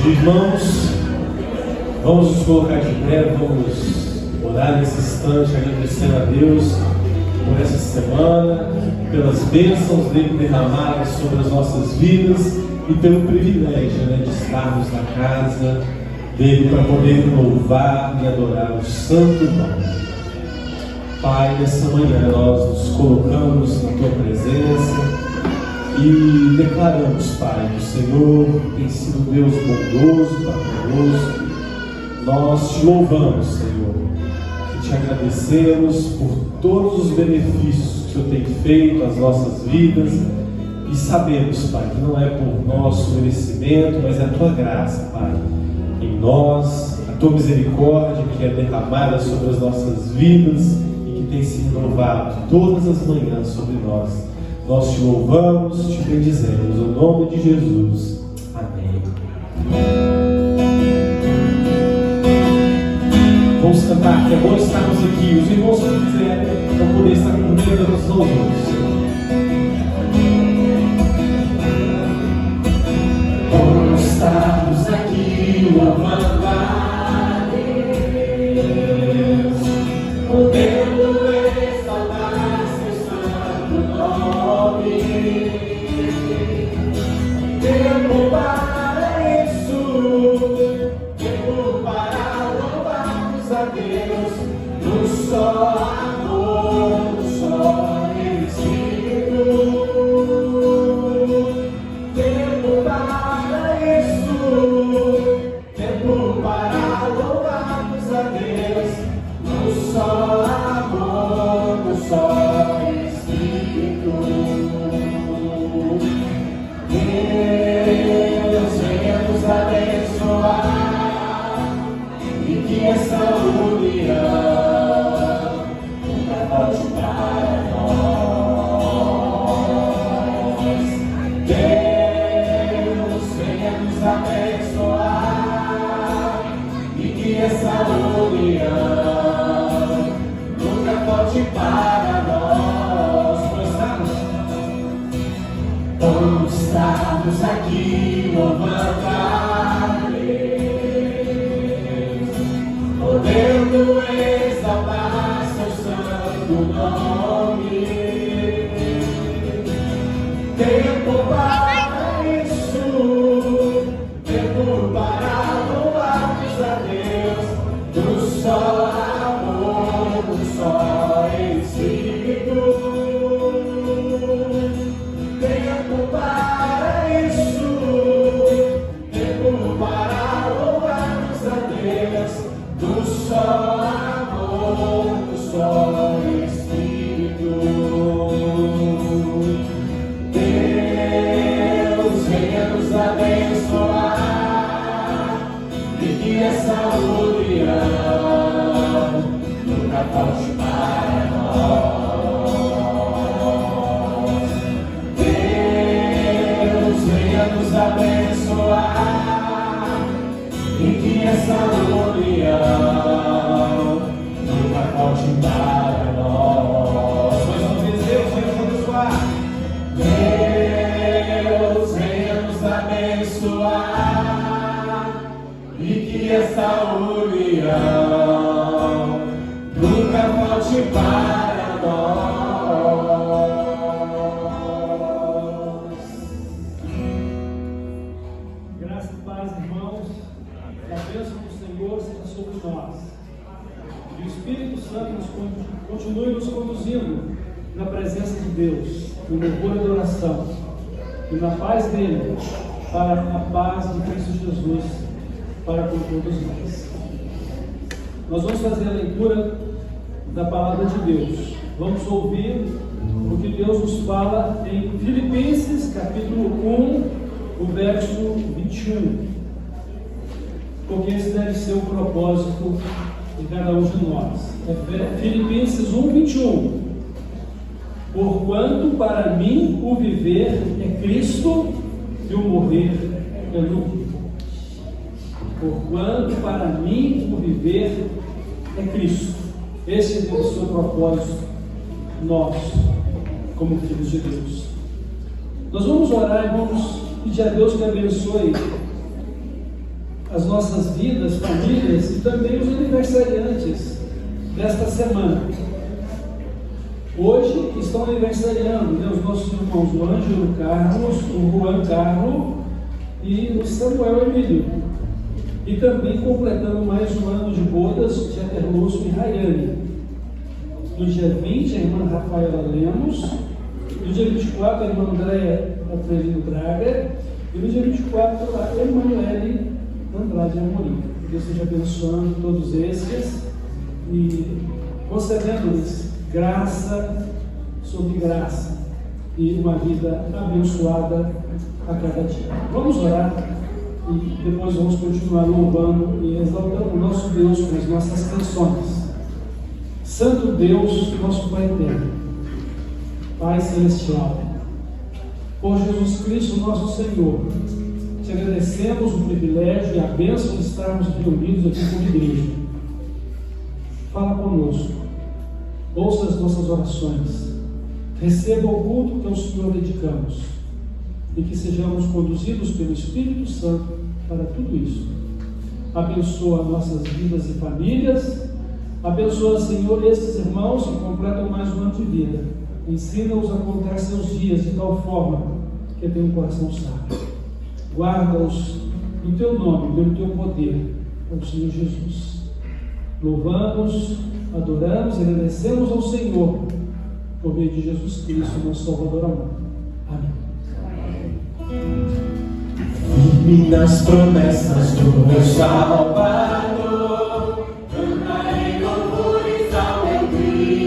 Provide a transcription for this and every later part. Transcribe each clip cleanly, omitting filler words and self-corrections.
Irmãos, vamos nos colocar de pé, vamos orar nesse instante, agradecendo a Deus por essa semana, pelas bênçãos dele derramadas sobre as nossas vidas e pelo privilégio, de estarmos na casa dele para poder louvar e adorar o santo nome. Pai, nessa manhã nós nos colocamos na tua presença e declaramos, Pai, que o Senhor tem sido Deus bondoso para conosco. Nós te louvamos, Senhor, e te agradecemos por todos os benefícios que o Senhor tem feito às nossas vidas, e sabemos, Pai, que não é por nosso merecimento, mas é a tua graça, Pai, em nós, a tua misericórdia que é derramada sobre as nossas vidas e que tem se renovado todas as manhãs sobre nós. Nós te louvamos, te bendizemos, em nome de Jesus. Amém. Vamos cantar, que é bom estarmos aqui. Os irmãos, se quiserem, vão poder estar cumprindo os louvores. Vamos estarmos aqui, louvando a Deus, podendo exaltar seu santo nome. Tempo para isso, tempo para louvarmos a Deus, no só amor, no só Espírito. Tempo para isso, tempo para louvarmos a Deus, no só amor, no só Espírito. Deus venha nos abençoar e que essa união nunca volte para nós. Deus venha nos abençoar e que essa união nunca volte para nós. Vamos estarmos aqui louvando a Deus, podendo exaltar seu santo nome. Tempo para isso, tempo para louvarmos a Deus, no só amor, no só Espírito. Tempo para isso, tempo para louvarmos a Deus, no só amor, no só Espírito. Deus venha nos abençoar e que essa união nunca falte para nós. Deus venha nos abençoar e que essa união nunca falte para nós. Mais uma vez, Deus venha nos abençoar. Deus venha nos abençoar e que essa união nunca falte para nós. Graça e paz, irmãos. Que a bênção do Senhor seja sobre nós. E o Espírito Santo continue nos conduzindo na presença de Deus, no louvor e adoração, e na paz dele, para a paz de Cristo Jesus, para com todos nós. Nós vamos fazer a leitura da palavra de Deus. Vamos ouvir o que Deus nos fala em Filipenses, capítulo 1, o verso 21. Porque esse deve ser o propósito de cada um de nós. Filipenses 1, 21. Porquanto para mim o viver é Cristo e o morrer é lucro. Porquanto para mim o viver é Cristo. Esse é o seu propósito, nós, como filhos de Deus. Nós vamos orar e vamos pedir a Deus que abençoe as nossas vidas, famílias e também os aniversariantes desta semana. Hoje estão aniversariando, né, os nossos irmãos, o Ângelo Carlos, o Juan Carlos e o Samuel Emílio. E também completando mais um ano de bodas, Tia Terlúcio e Rayane. No dia 20, a irmã Rafaela Lemos. No dia 24, a irmã Andréia Atrevino Braga. E no dia 24, a Emanuele Andrade Amorim. Deus esteja abençoando todos esses e concedendo-lhes graça sobre graça e uma vida abençoada a cada dia. Vamos orar e depois vamos continuar louvando e exaltando o nosso Deus com as nossas canções. Santo Deus, nosso Pai eterno, Pai celestial, por Jesus Cristo, nosso Senhor, te agradecemos o privilégio e a bênção de estarmos reunidos aqui como igreja. Fala conosco, ouça as nossas orações, receba o culto que ao Senhor dedicamos e que sejamos conduzidos pelo Espírito Santo para tudo isso. Abençoa nossas vidas e famílias, abençoa, Senhor, estes irmãos que completam mais um ano de vida. Ensina-os a contar seus dias de tal forma que tenham um coração sábio. Guarda-os no teu nome, pelo teu poder, ao Senhor Jesus. Louvamos, adoramos e agradecemos ao Senhor por meio de Jesus Cristo, nosso Salvador amado. Amém. Firme nas promessas do meu Salvador, cantarei louvores ao meu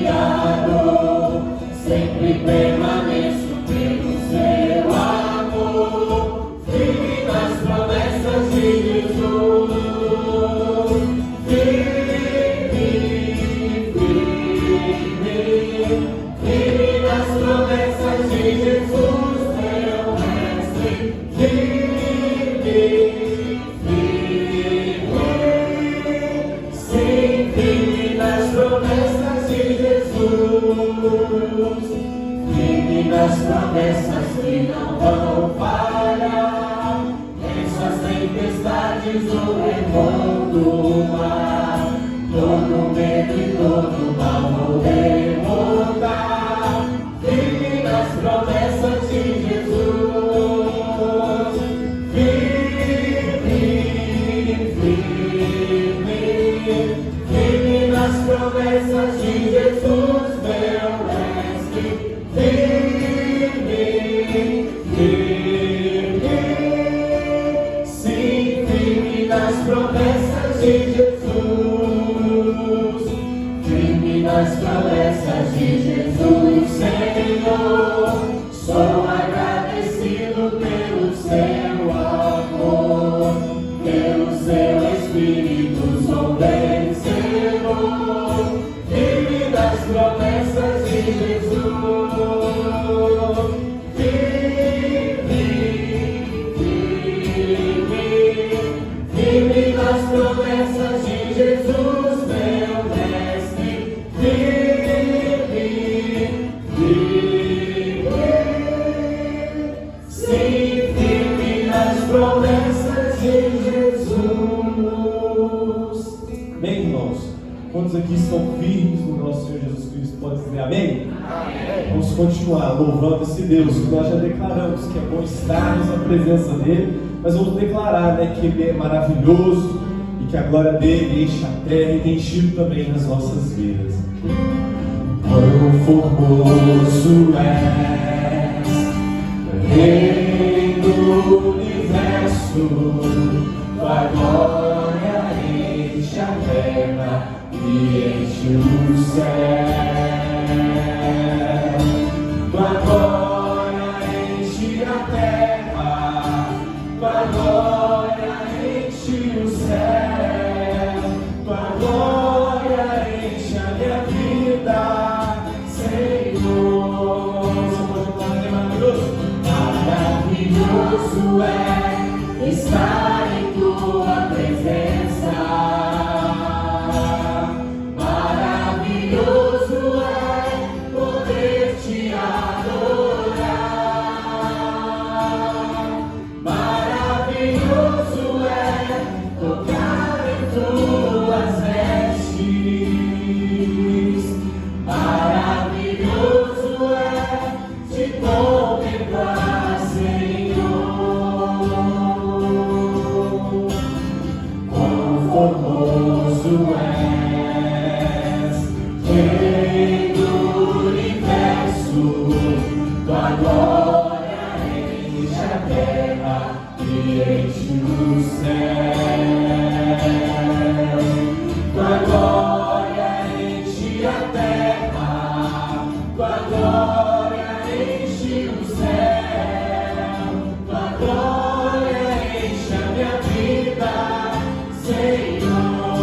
Criador, sempre permaneço pelo seu amor, firme nas promessas de Jesus, firme nas promessas de Jesus, meu mestre, firme nas promessas de Jesus, firme nas promessas que não vão falhar, em suas tempestades o remoto do mar, todo medo e todo mal vou derrotar, firme nas promessas de Jesus, firme nas promessas de Jesus, meu mestre, sim, firme nas promessas de Jesus, firme nas promessas de Jesus, Senhor, sou agradecido pelo seu amor, pelo seu Espírito sou vencedor, firme nas promessas de Jesus, firme nas promessas de Jesus, meu mestre, sim, firme nas promessas de Jesus. Amém, irmãos? Quantos aqui estão firmes no nosso Senhor Jesus Cristo? Pode dizer amém? Amém. Vamos continuar louvando esse Deus que nós já declaramos que é bom estarmos na presença dele, mas vamos declarar, né, que ele é maravilhoso e que a glória dele enche a terra e tem enchido também nas nossas vidas. Quão formoso és, Rei do universo, tua glória enche a terra e enche o céu. Tua glória enche a terra, tua glória enche o céu, tua glória enche a minha vida, Senhor. Você pode falar, é maravilhoso? Maravilhoso é estar em tua presença. Maravilhoso é poder te adorar. Maravilhoso é enche o céu, tua glória enche a terra, tua glória enche o céu, tua glória enche a minha vida, Senhor.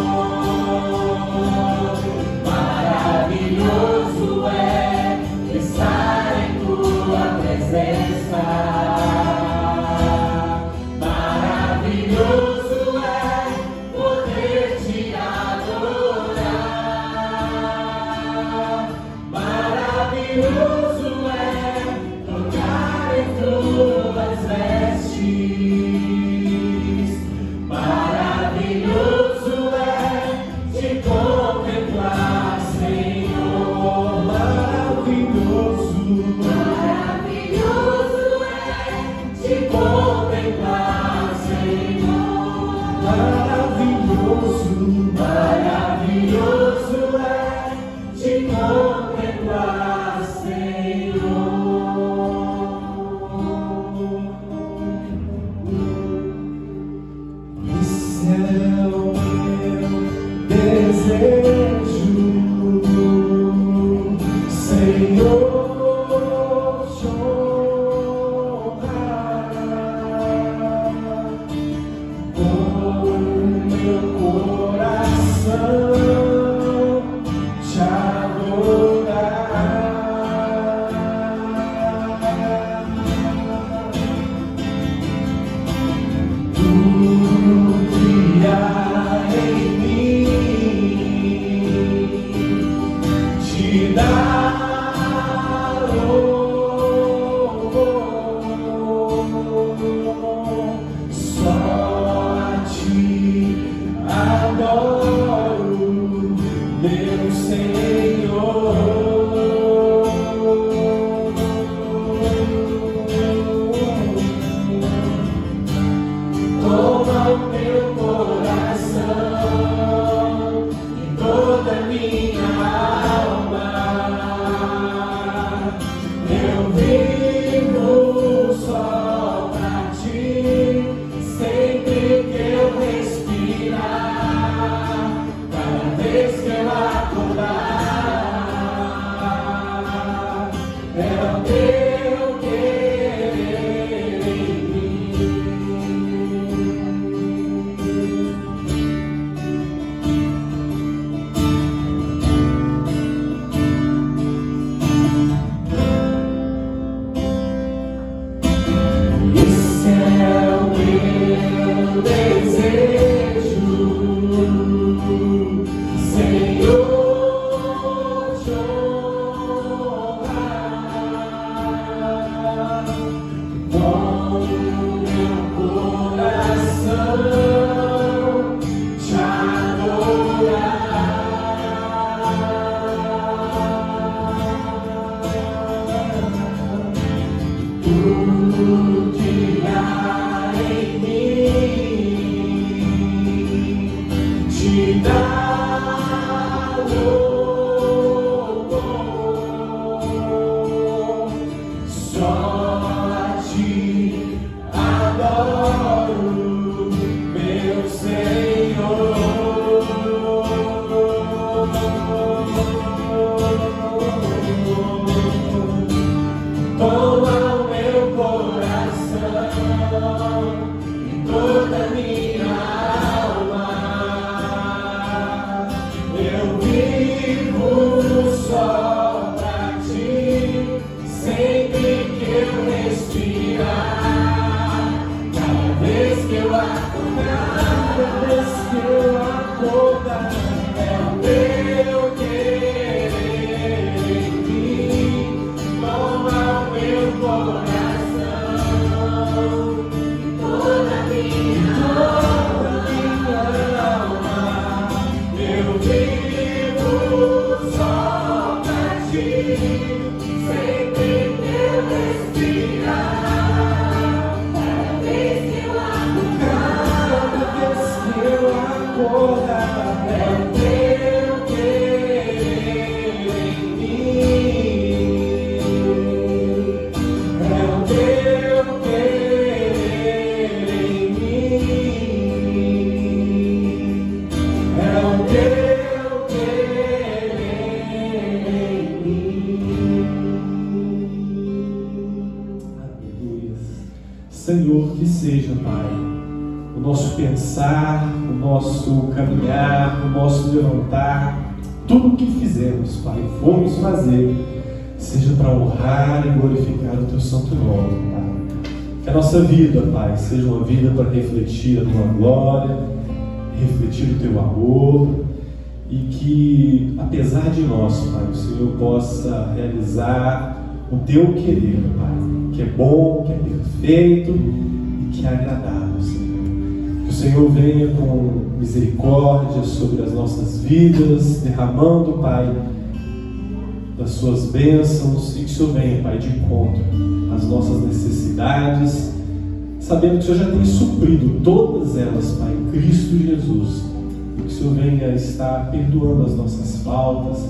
Maravilhoso é estar em tua presença. Maravilhoso é poder te adorar. Maravilhoso é tocar em tuas vestes. Maravilhoso é te contemplar, Senhor. Maravilhoso, maravilhoso é te contemplar, Senhor. Maravilhoso, maravilhoso é te contemplar, Senhor. Esse é o meu desejo, Senhor, te honrar com meu coração, te adorar. Tudo que há em mim te dá louvor. Só a ti adoro, meu Senhor. Toma o meu coração e toda minha alma. Eu vivo só pra ti, sempre que eu respirar, cada vez que eu acordar, é o teu querer em mim. Esse é o meu desejo, Senhor, te honrar com meu coração, te adorar. Tudo que há em mim te dá louvor. Só a ti adoro, meu Senhor. Toma o meu coração e toda minha alma. Eu vivo só pra ti, sempre que eu respirar, cada vez que eu acordar, é o teu querer em mim. Toma o meu coração e toda minha alma. Eu vivo só pra ti, sempre que eu respirar, cada vez que eu acordar, é seja, Pai, o nosso pensar, o nosso caminhar, o nosso levantar, tudo o que fizemos, Pai, formos fazer, seja para honrar e glorificar o Teu santo nome, Pai. Que a nossa vida, Pai, seja uma vida para refletir a Tua glória, refletir o Teu amor, e que, apesar de nós, Pai, o Senhor possa realizar o Teu querer, Pai, que é bom, que é perfeito e que é agradável, Senhor. Que o Senhor venha com misericórdia sobre as nossas vidas, derramando, Pai, das Suas bênçãos, e que o Senhor venha, Pai, de encontro às nossas necessidades, sabendo que o Senhor já tem suprido todas elas, Pai, em Cristo Jesus. E que o Senhor venha estar perdoando as nossas faltas,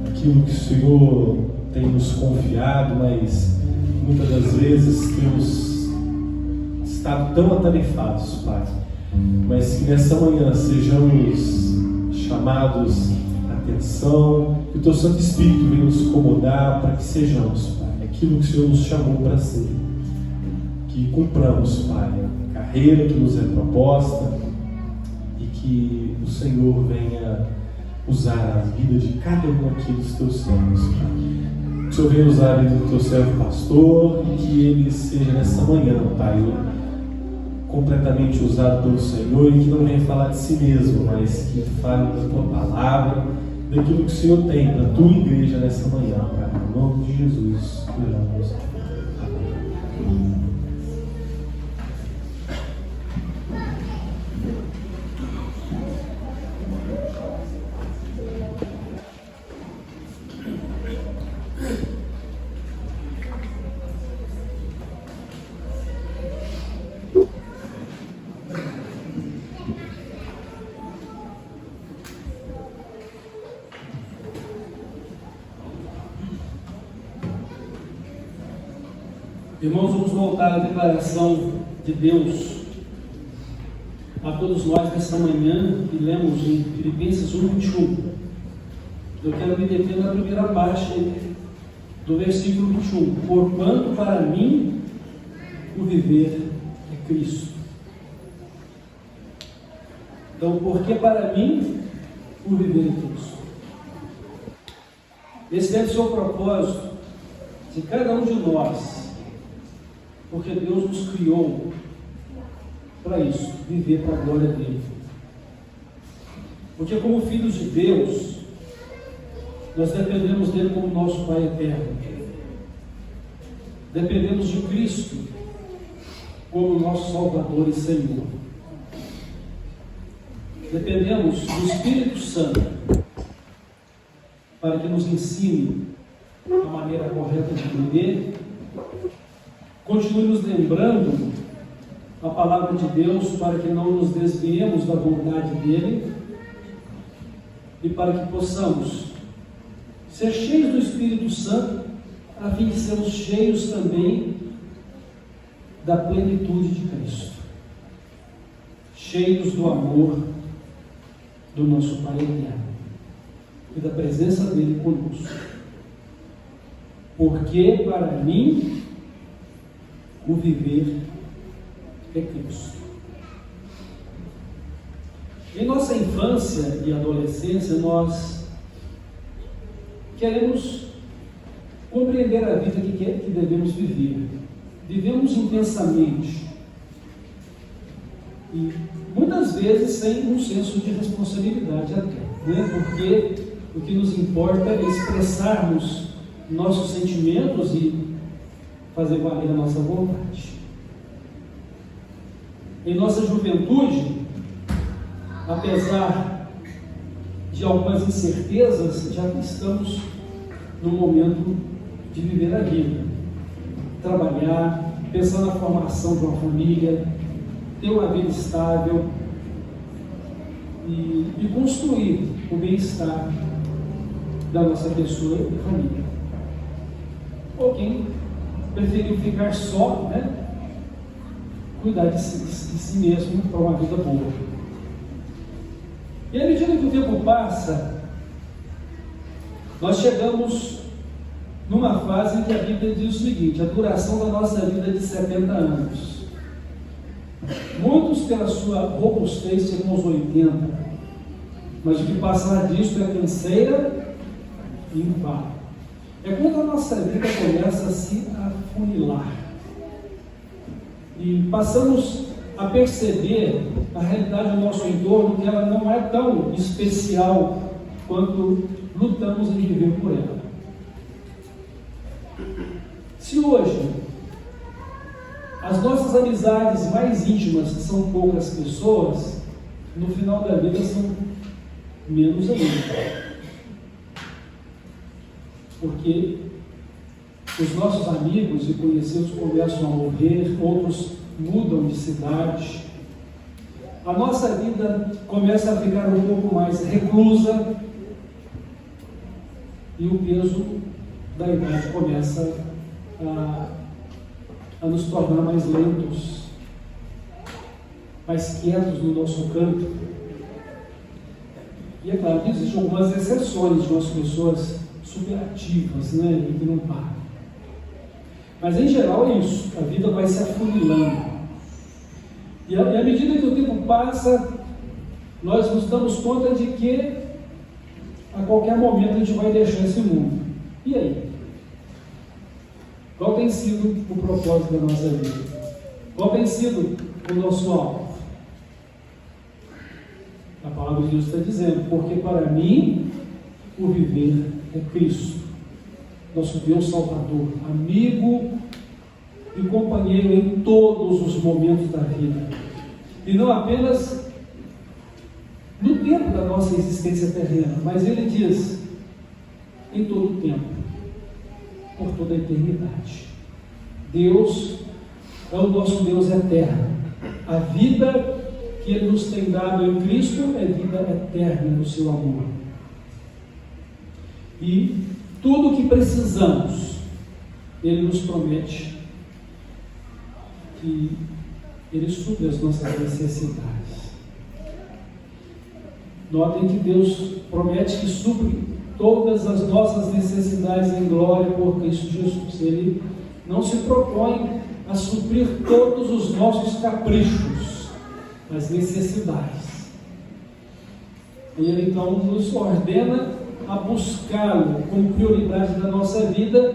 aquilo que o Senhor tem nos confiado, mas muitas das vezes temos estado tão atarefados, Pai. Mas que nessa manhã sejamos chamados à atenção, que o Teu Santo Espírito venha nos incomodar para que sejamos, Pai, aquilo que o Senhor nos chamou para ser. Que cumpramos, Pai, a carreira que nos é proposta e que o Senhor venha usar a vida de cada um aqui dos Teus servos, Pai. Que o Senhor venha usar a vida do Teu servo pastor e que ele seja nessa manhã, Pai, completamente usado pelo Senhor, e que não venha falar de si mesmo, mas que fale da Tua palavra, daquilo que o Senhor tem para a Tua igreja nessa manhã, Pai. Em nome de Jesus, oramos. Amém. Irmãos, vamos voltar à declaração de Deus a todos nós nesta manhã, que lemos em Filipenses 1:21. Eu quero me deter na primeira parte do versículo 21. Porquanto para mim o viver é Cristo. Então, porque para mim o viver é Cristo. Esse deve ser o propósito de cada um de nós, porque Deus nos criou para isso, viver para a glória dele. Porque como filhos de Deus, nós dependemos dele como nosso Pai eterno. Dependemos de Cristo como nosso Salvador e Senhor. Dependemos do Espírito Santo para que nos ensine a maneira correta de viver. Continue nos lembrando a palavra de Deus para que não nos desviemos da vontade dele e para que possamos ser cheios do Espírito Santo, a fim de sermos cheios também da plenitude de Cristo, cheios do amor do nosso Pai eterno e da presença dele conosco. Porque para mim o viver é Cristo. Em nossa infância e adolescência, nós queremos compreender a vida que devemos viver. Vivemos intensamente e muitas vezes sem um senso de responsabilidade até, né? Porque o que nos importa é expressarmos nossos sentimentos e fazer valer a nossa vontade. Em nossa juventude, apesar de algumas incertezas, já estamos no momento de viver a vida, trabalhar, pensar na formação de uma família, ter uma vida estável e construir o bem-estar da nossa pessoa e família. Ou quem preferiu ficar só, né? Cuidar de si mesmo para uma vida boa. E à medida que o tempo passa, nós chegamos numa fase em que a Bíblia diz o seguinte: a duração da nossa vida é de 70 anos. Muitos pela sua robustez chegam aos 80, mas o que passar disso é canseira e enfado. É quando a nossa vida começa a se afunilar e passamos a perceber a realidade do nosso entorno, que ela não é tão especial quanto lutamos em viver por ela. Se hoje as nossas amizades mais íntimas são poucas pessoas, no final da vida são menos ainda. Porque os nossos amigos e conhecidos começam a morrer, outros mudam de cidade. A nossa vida começa a ficar um pouco mais reclusa e o peso da idade começa a nos tornar mais lentos, mais quietos no nosso canto. E é claro que existem algumas exceções de umas pessoas superativas, né, e que não param. Mas em geral é isso, a vida vai se afunilando. E à medida que o tempo passa, nós nos damos conta de que a qualquer momento a gente vai deixar esse mundo. E aí? Qual tem sido o propósito da nossa vida? Qual tem sido o nosso alvo? A palavra de Deus está dizendo: porque para mim o viver é Cristo, nosso Deus Salvador, amigo e companheiro em todos os momentos da vida, e não apenas no tempo da nossa existência terrena, mas Ele diz, em todo o tempo, por toda a eternidade. Deus é o nosso Deus eterno. A vida que Ele nos tem dado em Cristo é vida eterna no seu amor. E tudo o que precisamos, Ele nos promete que Ele supre as nossas necessidades. Notem que Deus promete que supre todas as nossas necessidades em glória por Cristo Jesus. Ele não se propõe a suprir todos os nossos caprichos, as necessidades. E Ele então nos ordena a buscá-lo como prioridade da nossa vida,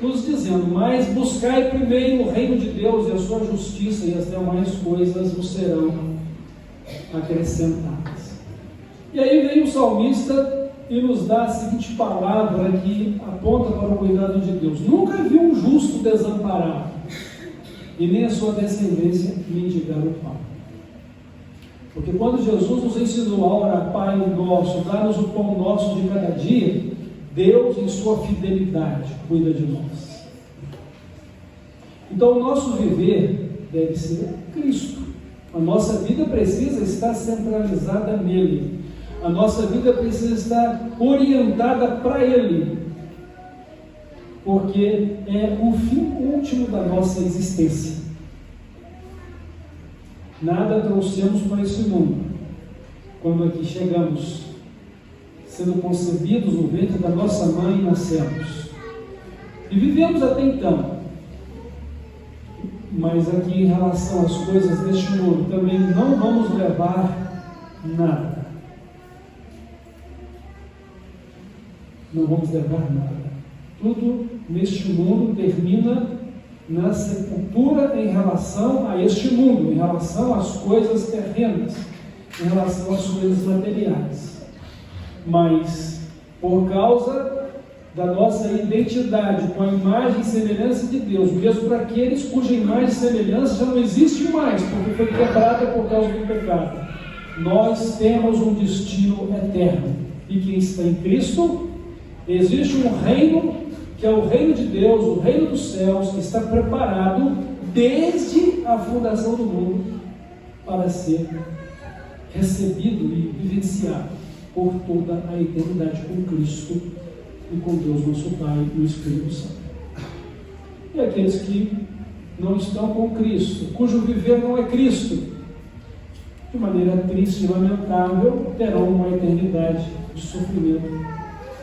nos dizendo: mas buscai primeiro o reino de Deus e a sua justiça, e as demais coisas vos serão acrescentadas. E aí vem o salmista e nos dá a seguinte palavra que aponta para o cuidado de Deus: nunca vi um justo desamparado, e nem a sua descendência mendigar o pão. Porque quando Jesus nos ensinou a orar: Pai nosso, dá-nos o pão nosso de cada dia, Deus, em sua fidelidade, cuida de nós. Então o nosso viver deve ser Cristo. A nossa vida precisa estar centralizada nele. A nossa vida precisa estar orientada para Ele, porque é o fim último da nossa existência. Nada trouxemos para esse mundo quando aqui chegamos, sendo concebidos no ventre da nossa mãe, nascemos e vivemos até então. Mas aqui, em relação às coisas deste mundo, também não vamos levar nada. Não vamos levar nada. Tudo neste mundo termina na sepultura em relação a este mundo, em relação às coisas terrenas, em relação às coisas materiais. Mas, por causa da nossa identidade com a imagem e semelhança de Deus, mesmo para aqueles cuja imagem e semelhança já não existe mais, porque foi quebrada por causa do pecado, nós temos um destino eterno. E quem está em Cristo, existe um reino, que é o reino de Deus, o reino dos céus, que está preparado desde a fundação do mundo para ser recebido e vivenciado por toda a eternidade com Cristo e com Deus nosso Pai e o Espírito Santo. E aqueles que não estão com Cristo, cujo viver não é Cristo, de maneira triste e lamentável, terão uma eternidade de sofrimento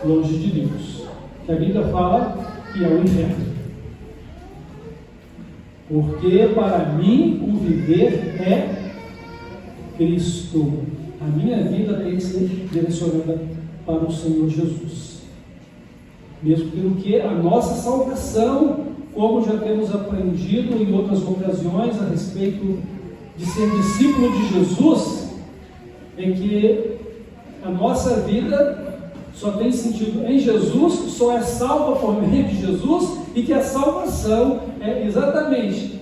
longe de Deus, que a Bíblia fala que é o inferno. Porque para mim o viver é Cristo. A minha vida tem que ser direcionada para o Senhor Jesus. Mesmo pelo que a nossa salvação, como já temos aprendido em outras ocasiões a respeito de ser discípulo de Jesus, é que a nossa vida só tem sentido em Jesus, só é salva por meio de Jesus, e que a salvação é exatamente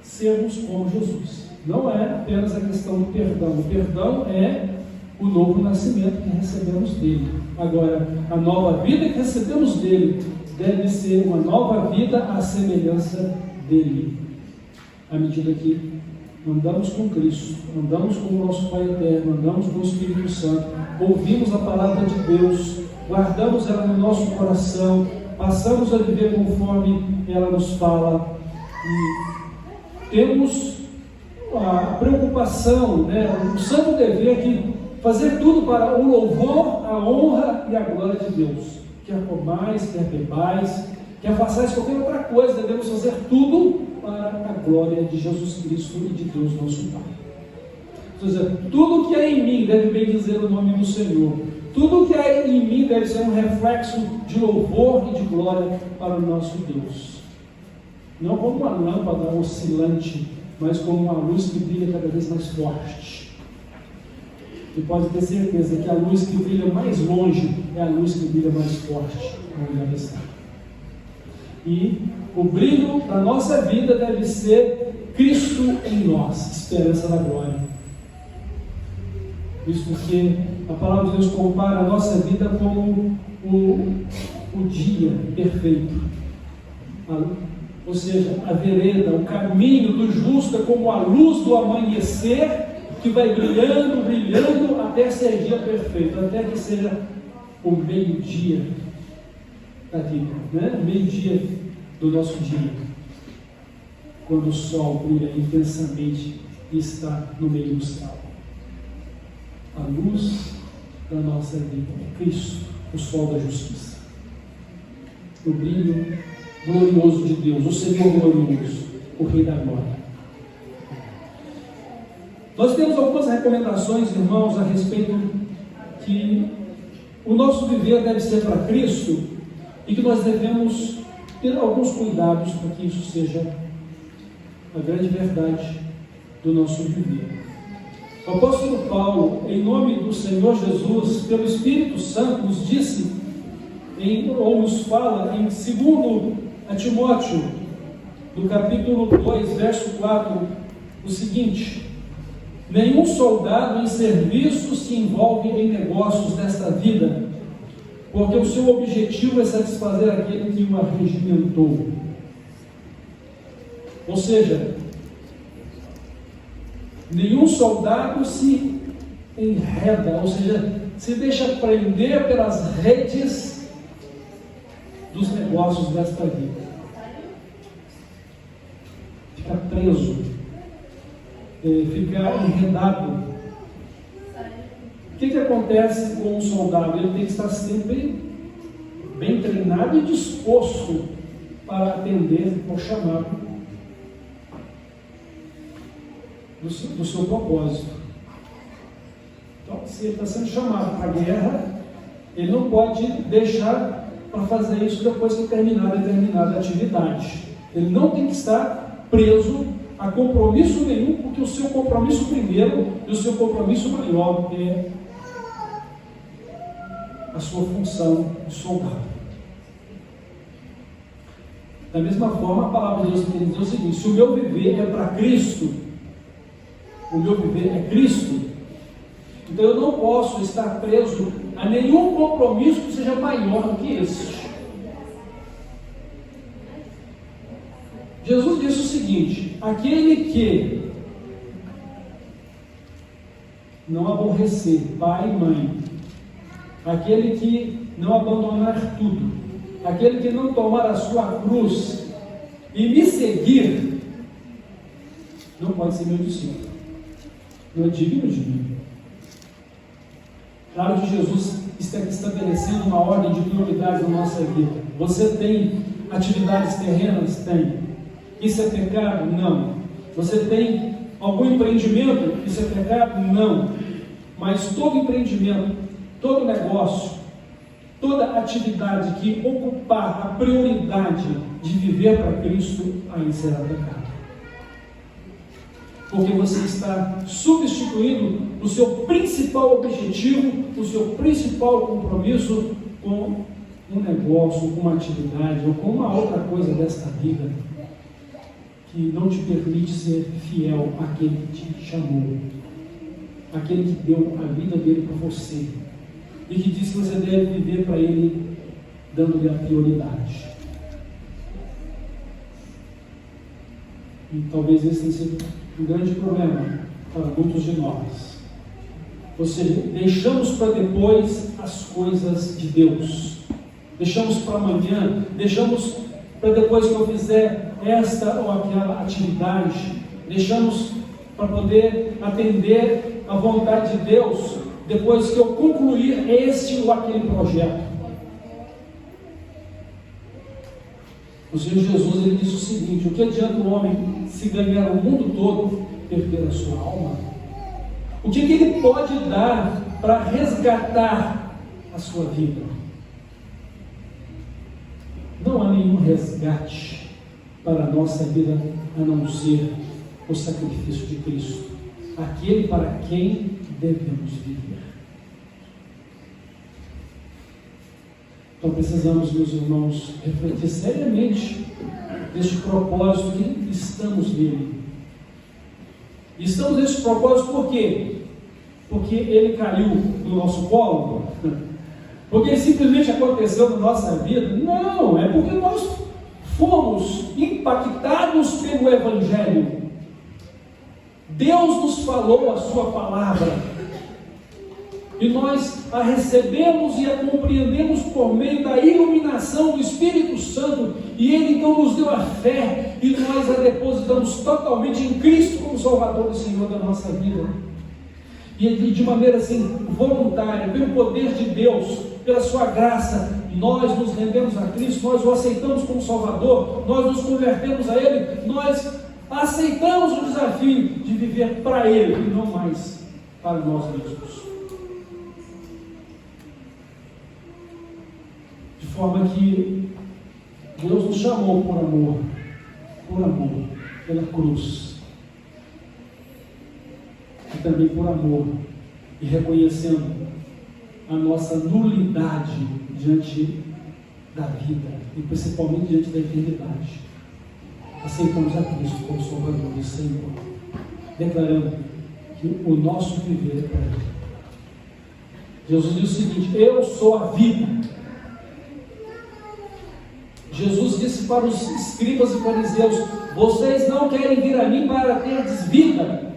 sermos como Jesus. Não é apenas a questão do perdão. O perdão é o novo nascimento que recebemos dele. Agora, a nova vida que recebemos dele deve ser uma nova vida à semelhança dele. À medida que andamos com Cristo, andamos com o nosso Pai Eterno, andamos com o Espírito Santo, ouvimos a palavra de Deus, guardamos ela no nosso coração, passamos a viver conforme ela nos fala, e temos a preocupação, o santo dever de fazer tudo para o louvor, a honra e a glória de Deus. Quer comais, quer bebais, quer façais qualquer outra coisa, devemos fazer tudo para a glória de Jesus Cristo e de Deus nosso Pai. Ou seja, tudo que há em mim deve bem dizer o nome do Senhor. Tudo que há em mim deve ser um reflexo de louvor e de glória para o nosso Deus. Não como uma lâmpada oscilante, mas como uma luz que brilha cada vez mais forte. E pode ter certeza que a luz que brilha mais longe é a luz que brilha mais forte onde ela está. E o brilho da nossa vida deve ser Cristo em nós, esperança da glória. Isso porque a palavra de Deus compara a nossa vida como o dia perfeito. Ou seja, a vereda, o caminho do justo é como a luz do amanhecer que vai brilhando, brilhando até ser dia perfeito, até que seja o meio-dia da vida, o meio-dia do nosso dia, quando o sol brilha intensamente e está no meio do céu. A luz da nossa vida é Cristo, o sol da justiça, o brilho glorioso de Deus, o Senhor glorioso, o Rei da glória. Nós temos algumas recomendações, irmãos, a respeito que o nosso viver deve ser para Cristo e que nós devemos ter alguns cuidados para que isso seja a grande verdade do nosso viver. O apóstolo Paulo, em nome do Senhor Jesus, pelo Espírito Santo, nos disse, ou nos fala em 2 Timóteo, no capítulo 2, verso 4, o seguinte: nenhum soldado em serviço se envolve em negócios desta vida, porque o seu objetivo é satisfazer aquele que o arregimentou. Ou seja, nenhum soldado se enreda, ou seja, se deixa prender pelas redes dos negócios desta vida. Fica preso, fica enredado. O que acontece com um soldado? Ele tem que estar sempre bem treinado e disposto para atender ao chamado do seu propósito. Então, se ele está sendo chamado para a guerra, ele não pode deixar para fazer isso depois que terminar determinada atividade. Ele não tem que estar preso a compromisso nenhum, porque o seu compromisso primeiro e o seu compromisso maior é a sua função de soldado. Da mesma forma, a palavra de Deus tem que dizer o seguinte: se o meu viver é para Cristo, o meu viver é Cristo, então eu não posso estar preso a nenhum compromisso que seja maior do que esse. Jesus disse o seguinte: aquele que não aborrecer pai e mãe, aquele que não abandonar tudo, aquele que não tomar a sua cruz e me seguir, não pode ser meu discípulo, não é digno de mim. Claro que Jesus está estabelecendo uma ordem de prioridades na nossa vida. Você tem atividades terrenas? Tem. Isso é pecado? Não. Você tem algum empreendimento? Isso é pecado? Não. Mas todo empreendimento, todo negócio, toda atividade que ocupar a prioridade de viver para Cristo, aí será pecado. Porque você está substituindo o seu principal objetivo, o seu principal compromisso com um negócio, com uma atividade ou com uma outra coisa desta vida que não te permite ser fiel àquele que te chamou, aquele que deu a vida dele para você e que disse que você deve viver para ele, dando-lhe a prioridade. E talvez esse tenha sido um grande problema para muitos de nós. Ou seja, deixamos para depois as coisas de Deus, deixamos para amanhã, deixamos para depois que eu fizer esta ou aquela atividade, deixamos para poder atender a vontade de Deus depois que eu concluir este ou aquele projeto. O Senhor Jesus, ele disse o seguinte: o que adianta o homem se ganhar o mundo todo e perder a sua alma? O que ele pode dar para resgatar a sua vida? Não há nenhum resgate para a nossa vida a não ser o sacrifício de Cristo, aquele para quem devemos viver. Então precisamos, meus irmãos, refletir seriamente neste propósito que estamos nele. E estamos nesse propósito por quê? Porque ele caiu no nosso colo? Porque ele simplesmente aconteceu na nossa vida? Não, é porque nós fomos impactados pelo Evangelho. Deus nos falou a sua palavra e nós a recebemos e a compreendemos por meio da iluminação do Espírito Santo, e Ele então nos deu a fé e nós a depositamos totalmente em Cristo como Salvador e Senhor da nossa vida. E de maneira assim voluntária, pelo poder de Deus, pela sua graça, nós nos rendemos a Cristo, nós o aceitamos como Salvador, nós nos convertemos a Ele, nós aceitamos o desafio de viver para Ele e não mais para nós mesmos. De forma que Deus nos chamou por amor, pela cruz, e também por amor, e reconhecendo a nossa nulidade diante da vida, e principalmente diante da eternidade. Aceitamos a Cristo como Salvador e Senhor, declarando que o nosso viver é para Ele. Jesus diz o seguinte: eu sou a vida. Jesus disse para os escribas e fariseus: vocês não querem vir a mim para ter vida.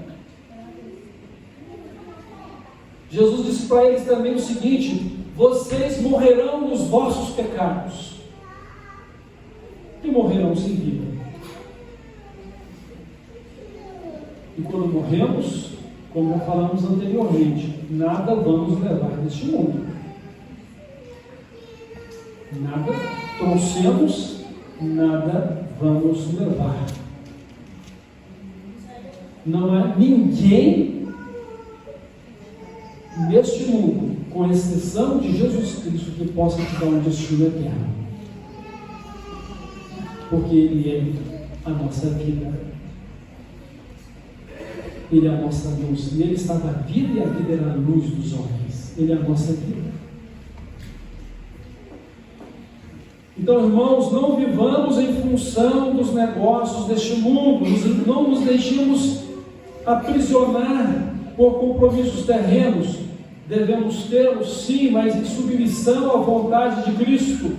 Jesus disse para eles também o seguinte: vocês morrerão nos vossos pecados e morrerão sem vida. E quando morremos, como falamos anteriormente, nada vamos levar deste mundo. Nada trouxemos, nada vamos levar. Não há ninguém neste mundo, com exceção de Jesus Cristo, que possa te dar um destino eterno. Porque Ele é a nossa vida. Ele é a nossa luz. Nele estava a vida e a vida era a luz dos homens. Ele é a nossa vida. Então, irmãos, não vivamos em função dos negócios deste mundo. Não nos deixemos aprisionar por compromissos terrenos. Devemos tê-los, sim, mas em submissão à vontade de Cristo.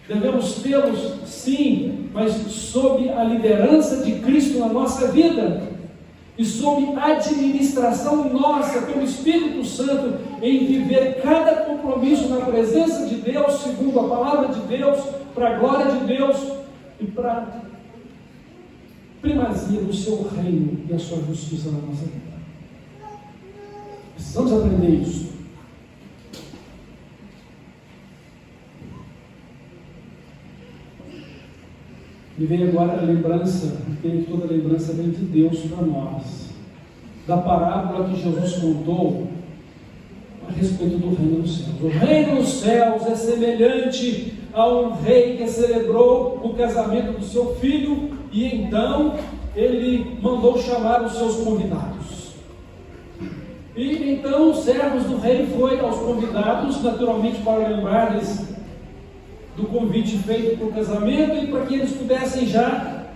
Devemos tê-los, sim, mas sob a liderança de Cristo na nossa vida. E sob administração nossa, pelo Espírito Santo, em viver cada compromisso na presença de Deus, segundo a palavra de Deus, para a glória de Deus e para a primazia do seu reino e a sua justiça na nossa vida. Precisamos aprender isso. Me veio agora a lembrança, porque toda lembrança vem de Deus para nós, da parábola que Jesus contou a respeito do reino dos céus. O reino dos céus é semelhante a um rei que celebrou o casamento do seu filho, e então ele mandou chamar os seus convidados. E então os servos do rei foram aos convidados, naturalmente para lembrar-lhes do convite feito para o casamento e para que eles pudessem já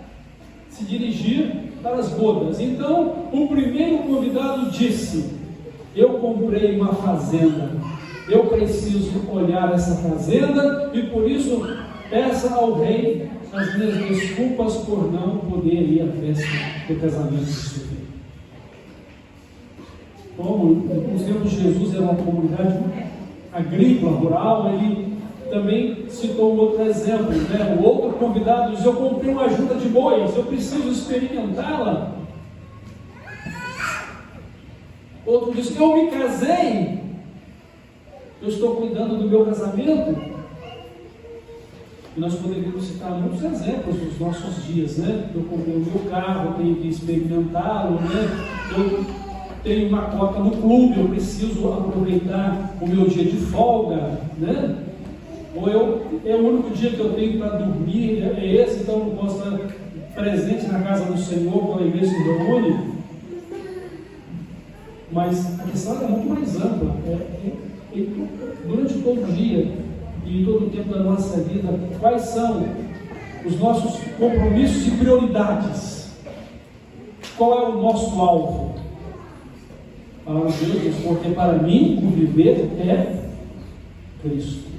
se dirigir para as bodas. Então o primeiro convidado disse: eu comprei uma fazenda, eu preciso olhar essa fazenda e por isso peça ao rei as minhas desculpas por não poder ir à festa do casamento do seu filho. Como nos tempos de Jesus era uma comunidade agrícola, rural, ele também citou um outro exemplo, né? O outro convidado diz: eu comprei uma junta de bois, eu preciso experimentá-la. Outro diz: eu me casei, eu estou cuidando do meu casamento. E nós poderíamos citar muitos exemplos dos nossos dias, né? Eu comprei o meu carro, eu tenho que experimentá-lo, né? Eu tenho uma cota no clube, eu preciso aproveitar o meu dia de folga, né? Ou é o único dia que eu tenho para dormir, é esse, então eu não posso estar presente na casa do Senhor quando a igreja se reúne. Mas a questão é muito mais ampla. Durante todo o dia e todo o tempo da nossa vida, quais são os nossos compromissos e prioridades? Qual é o nosso alvo? Palavra de Deus, porque para mim o viver é Cristo.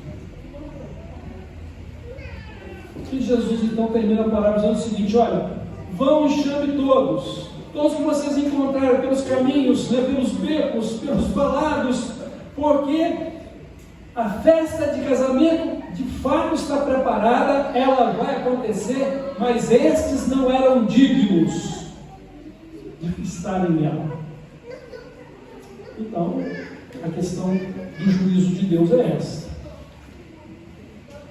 E Jesus então termina a palavra dizendo o seguinte: olha, vão e chame todos que vocês encontrarem pelos caminhos, né, pelos becos, pelos valados, porque a festa de casamento de fato está preparada, ela vai acontecer, mas estes não eram dignos de estarem nela. Então, a questão do juízo de Deus é essa.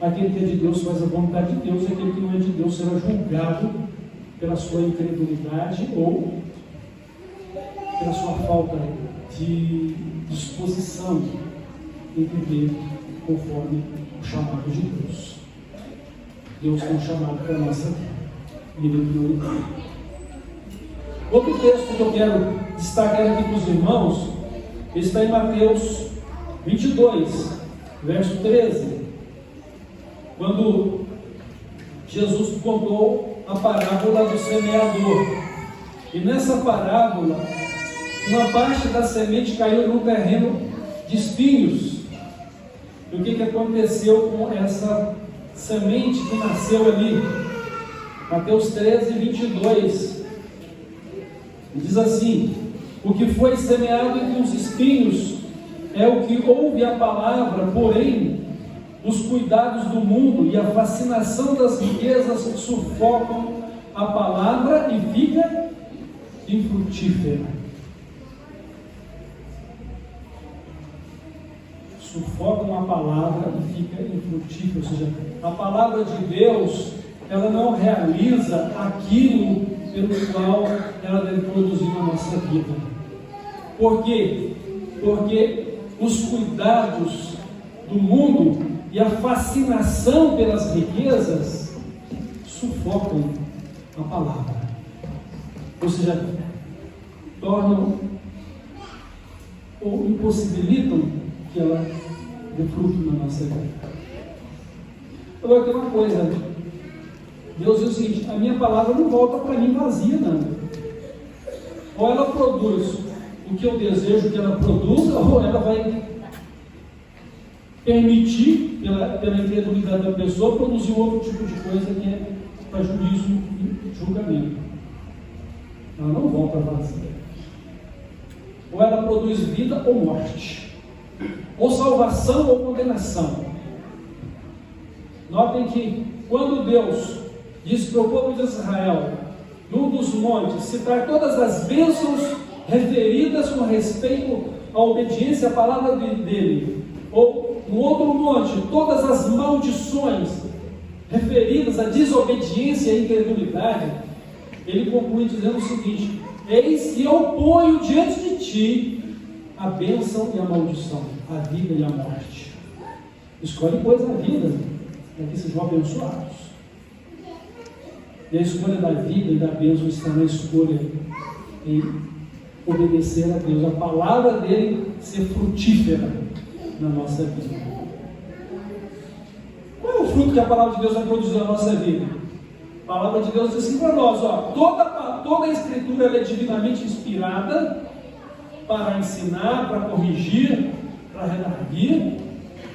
Aquele que é de Deus faz a vontade de Deus, e aquele que não é de Deus será julgado pela sua incredulidade ou pela sua falta de disposição em viver conforme o chamado de Deus. Deus tem um chamado para a nossa vida, vida prioritária. Outro texto que eu quero destacar aqui para os irmãos está em Mateus 22, verso 13, quando Jesus contou a parábola do semeador. E nessa parábola, uma parte da semente caiu num terreno de espinhos. E o que aconteceu com essa semente que nasceu ali? Mateus 13, 22. Diz assim: o que foi semeado entre os espinhos é o que ouve a palavra, porém os cuidados do mundo e a fascinação das riquezas sufocam a palavra e fica infrutífera. Sufocam a palavra e fica infrutífera. Ou seja, a palavra de Deus, ela não realiza aquilo pelo qual ela deve produzir na nossa vida. Por quê? Porque os cuidados do mundo e a fascinação pelas riquezas sufocam a palavra, ou seja, tornam ou impossibilitam que ela dê fruto na nossa vida. Agora tem uma coisa: Deus diz o seguinte: a minha palavra não volta para mim vazia, não. Ou ela produz o que eu desejo que ela produza, ou ela vai permitir, pela incredulidade da pessoa, produzir outro tipo de coisa que é para juízo e julgamento. Ela não volta vazia. Ou ela produz vida ou morte, ou salvação ou condenação. Notem que quando Deus disse para o povo de Israel, num dos montes, citar todas as bênçãos referidas com respeito à obediência à palavra dele, ou no outro monte, todas as maldições referidas à desobediência e à incredulidade, ele conclui dizendo o seguinte: eis que eu ponho diante de ti a bênção e a maldição, a vida e a morte. Escolhe, pois, a vida, para que sejam abençoados. E a escolha da vida e da bênção está na escolha em obedecer a Deus, a palavra dele ser frutífera na nossa vida. Qual é o fruto que a palavra de Deus vai produzir na nossa vida? A palavra de Deus diz assim para nós, toda a escritura ela é divinamente inspirada para ensinar, para corrigir, para redarguir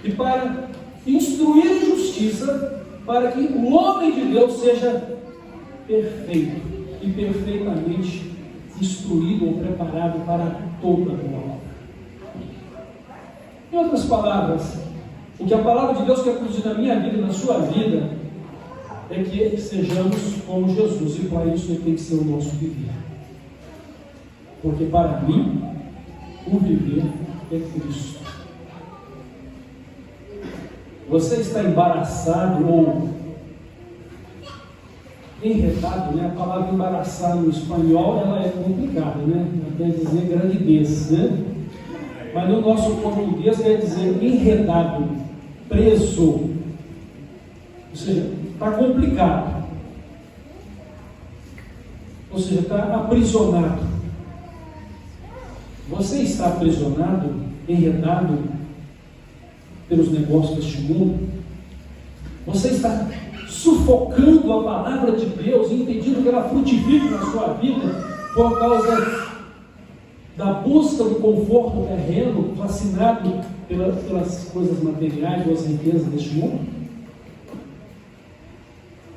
e para instruir em justiça, para que o homem de Deus seja perfeito e perfeitamente instruído ou preparado para toda boa obra. Em outras palavras, o que a palavra de Deus quer produzir na minha vida e na sua vida é que sejamos como Jesus, e para isso ele tem que ser o nosso viver. Porque para mim, o viver é Cristo. Você está embaraçado ou enredado, né? A palavra embaraçar no espanhol ela é complicada, né? Ela quer dizer gravidez, né? Mas no nosso português quer dizer enredado, preso, ou seja, está complicado, ou seja, está aprisionado. Você está aprisionado, enredado pelos negócios deste mundo? Você está sufocando a palavra de Deus, impedindo que ela frutifique na sua vida por causa da busca do conforto terreno, fascinado pelas coisas materiais ou as riquezas deste mundo?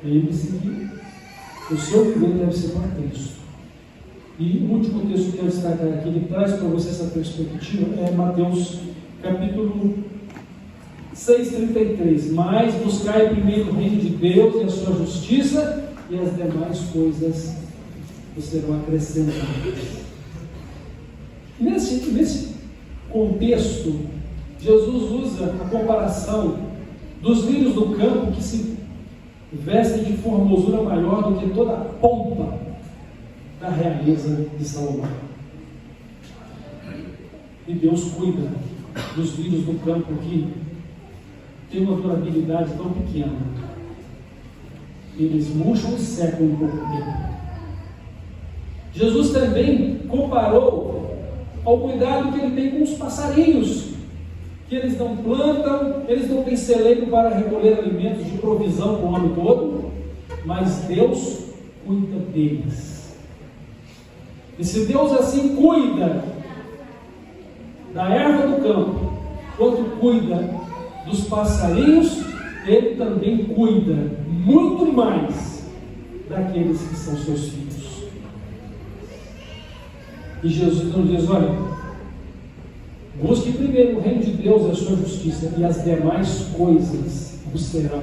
Lembre-se que o seu viver deve ser para Cristo. E o último texto que eu quero destacar aqui, ele traz para você essa perspectiva, é Mateus capítulo 6,33. Mas buscai primeiro o reino de Deus e a sua justiça, e as demais coisas vos serão acrescentadas. Nesse contexto, Jesus usa a comparação dos lírios do campo que se vestem de formosura maior do que toda a pompa da realeza de Salomão. E Deus cuida dos lírios do campo que tem uma durabilidade tão pequena. Eles murcham e secam em pouco tempo. Jesus também comparou ao cuidado que ele tem com os passarinhos, que eles não plantam, eles não têm celeiro para recolher alimentos de provisão para o ano todo, mas Deus cuida deles. E se Deus assim cuida da erva do campo, quanto cuida dos passarinhos, ele também cuida muito mais daqueles que são seus filhos. E Jesus então diz: olha, busque primeiro o reino de Deus e a sua justiça, e as demais coisas vos serão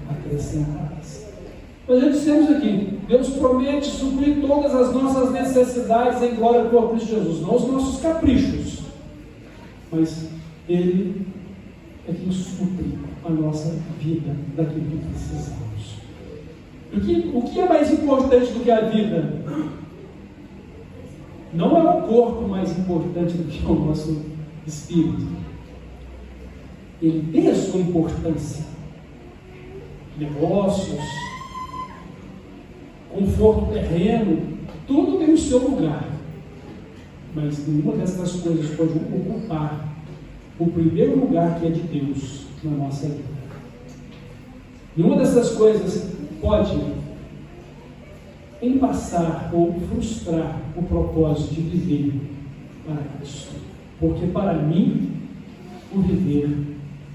acrescentadas. Nós já dissemos aqui, Deus promete suprir todas as nossas necessidades em glória por Cristo Jesus, não os nossos caprichos, mas Ele é quem supre a nossa vida daquilo que precisamos. O que é mais importante do que a vida? Não é o corpo mais importante do que o nosso espírito. Ele tem a sua importância. Negócios, conforto terreno, tudo tem o seu lugar. Mas nenhuma dessas coisas pode ocupar o primeiro lugar que é de Deus na nossa vida. Nenhuma dessas coisas pode embaçar ou frustrar o propósito de viver para Cristo. Porque para mim, o viver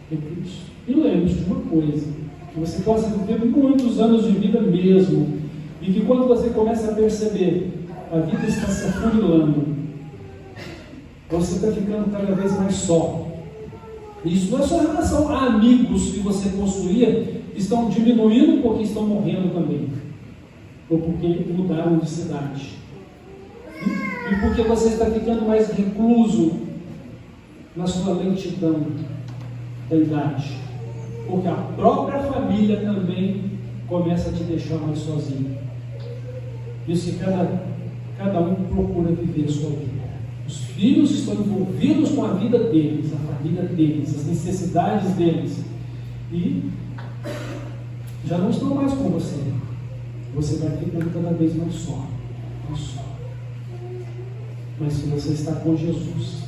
é Cristo. E lembre-se de uma coisa, que você possa viver muitos anos de vida mesmo, e que quando você começa a perceber, a vida está se afunilando, você está ficando cada vez mais só. Isso não é só em relação a amigos que você possuía, que estão diminuindo porque estão morrendo também, ou porque mudaram de cidade, e porque você está ficando mais recluso na sua lentidão da idade, porque a própria família também começa a te deixar mais sozinho. Isso que cada um procura viver a sua vida. Os filhos estão envolvidos com a vida deles, a família deles, as necessidades deles, e já não estão mais com você. Você vai ficando cada vez mais só. Mas se você está com Jesus,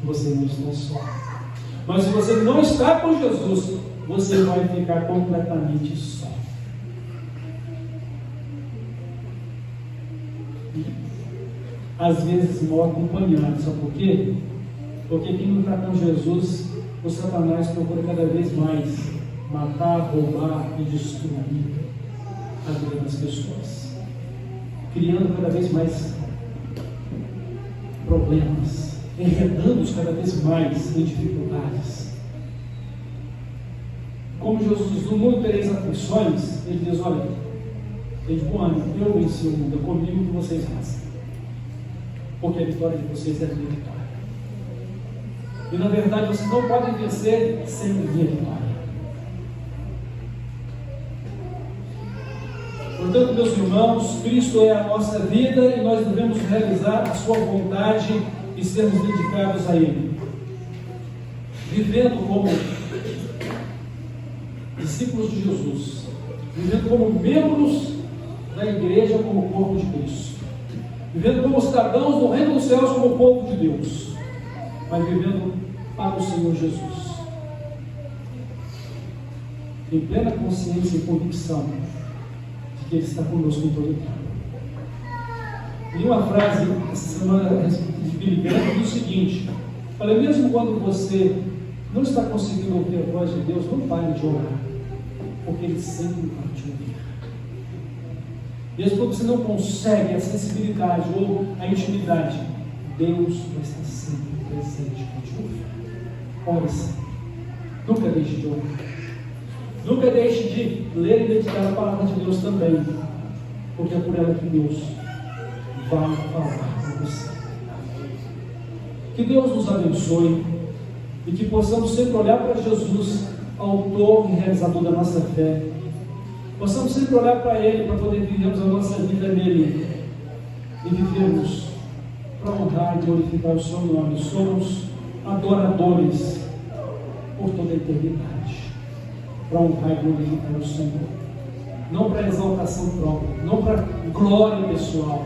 você não está só. Mas se você não está com Jesus, você vai ficar completamente só. Às vezes mal acompanhado, sabe por quê? Porque quem não está com Jesus, o Satanás procura cada vez mais matar, roubar e destruir a vida das pessoas, criando cada vez mais problemas, enredando-os cada vez mais em dificuldades. Como Jesus diz, no mundo tereis aflições, ele diz, olha, tem de bom ânimo, eu venci o mundo, é comigo que vocês vencem, porque a vitória de vocês é a minha vitória. E na verdade vocês não podem vencer sem a minha vitória. Portanto, meus irmãos, Cristo é a nossa vida e nós devemos realizar a sua vontade e sermos dedicados a Ele, vivendo como discípulos de Jesus, vivendo como membros da igreja, como o corpo de Cristo, vivendo como cidadãos do reino dos céus, como o povo de Deus, mas vivendo para o Senhor Jesus, em plena consciência e convicção de que Ele está conosco em todo o tempo. Li uma frase essa semana de Billy Graham que diz o seguinte: olha, mesmo quando você não está conseguindo ouvir a voz de Deus, não pare de orar, porque Ele sempre vai te ouvir. Mesmo quando você não consegue a sensibilidade ou a intimidade, Deus vai estar sempre presente para te ouvir. Ore sempre. Nunca deixe de orar. Nunca deixe de ler e meditar a palavra de Deus também, porque é por ela que Deus vai falar com você. Que Deus nos abençoe e que possamos sempre olhar para Jesus, autor e realizador da nossa fé. Possamos sempre olhar para Ele, para poder vivermos a nossa vida nele e vivermos para honrar e glorificar o seu nome. Somos adoradores por toda a eternidade, para honrar e glorificar o Senhor, não para exaltação própria, não para glória pessoal.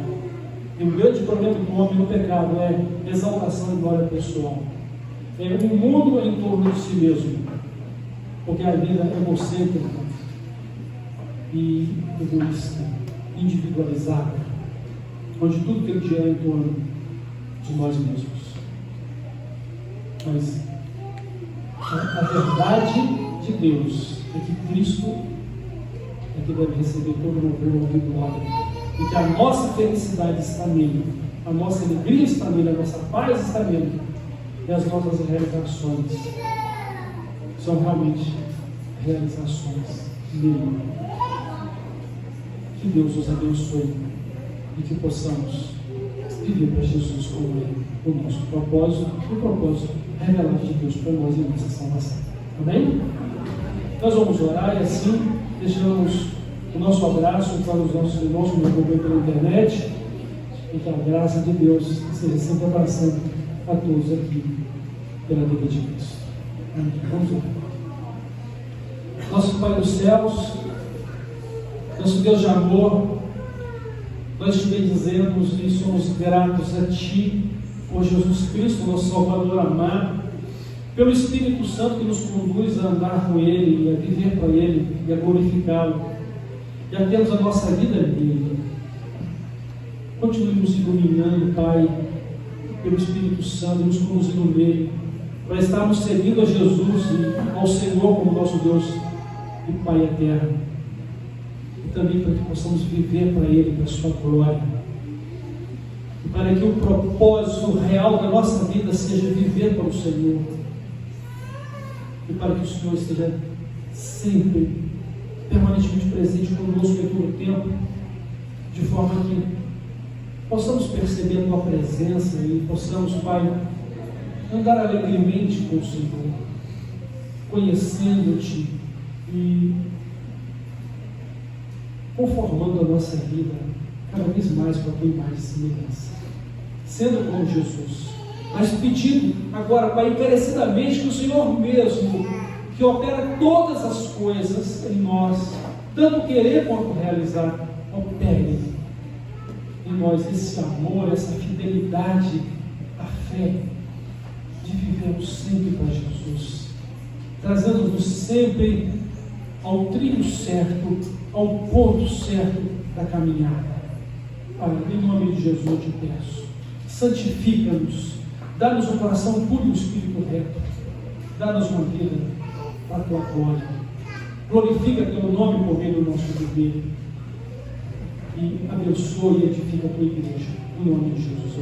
E o grande problema do homem no pecado é exaltação e glória pessoal, é um mundo em torno de si mesmo, porque a vida é egocêntrica e egoísta, individualizada, onde tudo tem que girar em torno de nós mesmos. Mas a verdade de Deus é que Cristo é que deve receber todo o louvor e glória, e que a nossa felicidade está nele, a nossa alegria está nele, a nossa paz está nele, e as nossas realizações são realmente realizações nele. Que Deus nos abençoe e que possamos viver para Jesus como Ele, o nosso propósito, o propósito revelado de Deus para nós em nossa salvação. Amém? Nós vamos orar e assim deixamos o nosso abraço para os nossos irmãos que nos acompanham pela internet, e que a graça de Deus seja sempre abraçando a todos aqui pela vida de Cristo. Amém? Vamos orar. Nosso Pai dos céus, nosso Deus de amor, nós te bendizemos e somos gratos a Ti, por Jesus Cristo, nosso Salvador amado, pelo Espírito Santo que nos conduz a andar com Ele, e a viver para Ele, e a glorificá-lo, e a termos a nossa vida nele. Continue nos iluminando, Pai, pelo Espírito Santo, nos conduzindo nele, para estarmos servindo a Jesus e ao Senhor como nosso Deus e Pai eterno, e também para que possamos viver para Ele, para a sua glória, e para que o propósito real da nossa vida seja viver para o Senhor, e para que o Senhor esteja sempre, permanentemente presente conosco em todo o tempo, de forma que possamos perceber a Tua presença e possamos, Pai, andar alegremente com o Senhor, conhecendo-Te e conformando a nossa vida cada vez mais com a tua imagem e semelhança, sendo como Jesus. Mas pedindo agora, Pai, encarecidamente que o Senhor mesmo, que opera todas as coisas em nós, tanto querer quanto realizar, opere em nós esse amor, essa fidelidade, a fé de vivermos sempre para Jesus, trazendo-nos sempre ao trilho certo, ao ponto certo da caminhada. Pai, em nome de Jesus eu te peço, santifica-nos, dá-nos um coração puro e um espírito reto, dá-nos uma vida para a tua glória, glorifica teu nome por meio do nosso viver e abençoe e edifica a tua igreja, em nome de Jesus.